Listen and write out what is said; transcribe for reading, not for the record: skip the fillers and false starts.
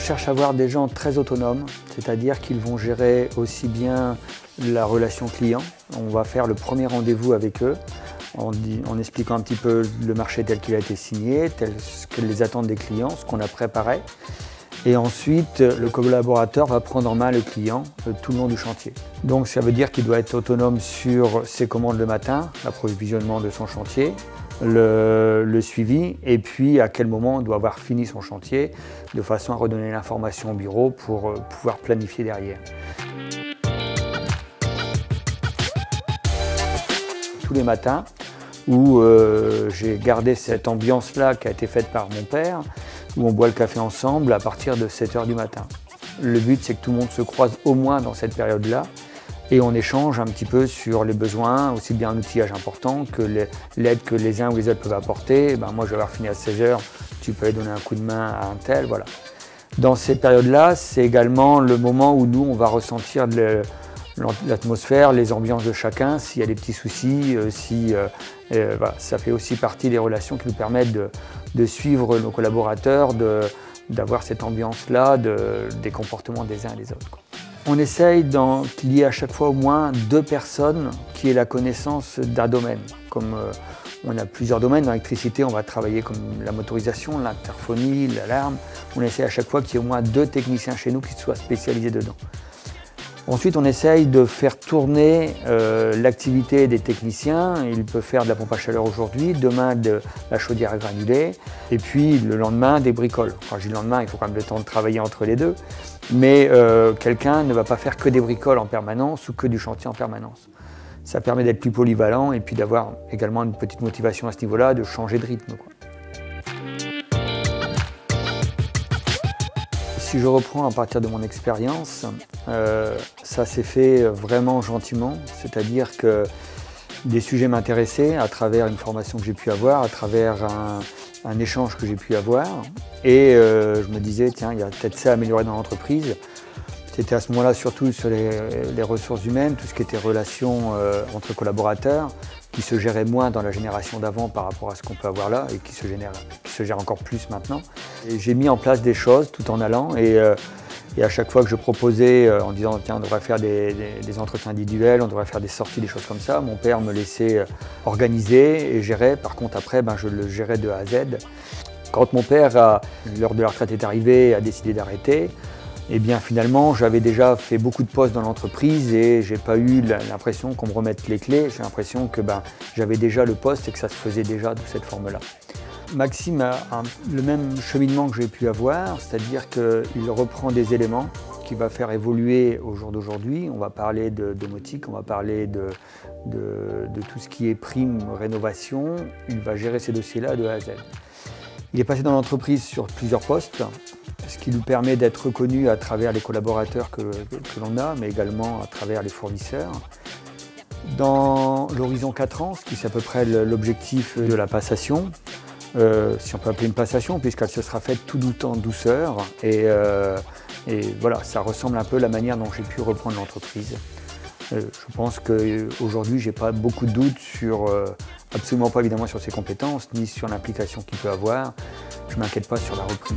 cherche à avoir des gens très autonomes, c'est-à-dire qu'ils vont gérer aussi bien la relation client. On va faire le premier rendez-vous avec eux en expliquant un petit peu le marché tel qu'il a été signé, les attentes des clients, ce qu'on a préparé. Et ensuite, le collaborateur va prendre en main le client tout le long du chantier. Donc ça veut dire qu'il doit être autonome sur ses commandes le matin, l'approvisionnement de son chantier, le suivi, et puis à quel moment on doit avoir fini son chantier, de façon à redonner l'information au bureau pour pouvoir planifier derrière. Tous les matins, où j'ai gardé cette ambiance-là qui a été faite par mon père, où on boit le café ensemble à partir de 7 h du matin. Le but, c'est que tout le monde se croise au moins dans cette période-là et on échange un petit peu sur les besoins, aussi bien un outillage important que l'aide que les uns ou les autres peuvent apporter. Moi, je vais avoir fini à 16 h, tu peux aller donner un coup de main à un tel, voilà. Dans ces périodes-là, c'est également le moment où nous, on va ressentir l'atmosphère, les ambiances de chacun, s'il y a des petits soucis, voilà, ça fait aussi partie des relations qui nous permettent de suivre nos collaborateurs, d'avoir cette ambiance-là, des comportements des uns et des autres, quoi. On essaye qu'il y ait à chaque fois au moins 2 personnes qui aient la connaissance d'un domaine. Comme on a plusieurs domaines, dans l'électricité, on va travailler comme la motorisation, l'interphonie, l'alarme. On essaie à chaque fois qu'il y ait au moins 2 techniciens chez nous qui soient spécialisés dedans. Ensuite, on essaye de faire tourner l'activité des techniciens. Il peut faire de la pompe à chaleur aujourd'hui, demain de la chaudière à granulés, et puis le lendemain des bricoles. Enfin, je dis le lendemain, il faut quand même le temps de travailler entre les deux, mais quelqu'un ne va pas faire que des bricoles en permanence ou que du chantier en permanence. Ça permet d'être plus polyvalent et puis d'avoir également une petite motivation à ce niveau-là, de changer de rythme, quoi. Si je reprends à partir de mon expérience, ça s'est fait vraiment gentiment, c'est-à-dire que des sujets m'intéressaient à travers une formation que j'ai pu avoir, à travers un échange que j'ai pu avoir, et je me disais, tiens, il y a peut-être ça à améliorer dans l'entreprise. C'était à ce moment-là surtout sur les ressources humaines, tout ce qui était relations entre collaborateurs, qui se gérait moins dans la génération d'avant par rapport à ce qu'on peut avoir là et qui se gère encore plus maintenant. J'ai mis en place des choses tout en allant et à chaque fois que je proposais en disant tiens on devrait faire des entretiens individuels, on devrait faire des sorties, des choses comme ça, mon père me laissait organiser et gérer. Par contre après je le gérais de A à Z. Quand mon père, l'heure de la retraite est arrivée, a décidé d'arrêter, et bien finalement, j'avais déjà fait beaucoup de postes dans l'entreprise et j'ai pas eu l'impression qu'on me remette les clés. J'ai l'impression que j'avais déjà le poste et que ça se faisait déjà de cette forme-là. Maxime a le même cheminement que j'ai pu avoir, c'est-à-dire qu'il reprend des éléments qu'il va faire évoluer au jour d'aujourd'hui. On va parler de domotique, on va parler de tout ce qui est prime, rénovation. Il va gérer ces dossiers-là de A à Z. Il est passé dans l'entreprise sur plusieurs postes, ce qui lui permet d'être reconnu à travers les collaborateurs que l'on a, mais également à travers les fournisseurs. Dans l'horizon 4 ans, ce qui est à peu près l'objectif de la passation, si on peut appeler une passation, puisqu'elle se sera faite tout en douceur, et voilà, ça ressemble un peu à la manière dont j'ai pu reprendre l'entreprise. Je pense qu'aujourd'hui, je n'ai pas beaucoup de doutes absolument pas évidemment sur ses compétences, ni sur l'implication qu'il peut avoir. Je ne m'inquiète pas sur la reprise.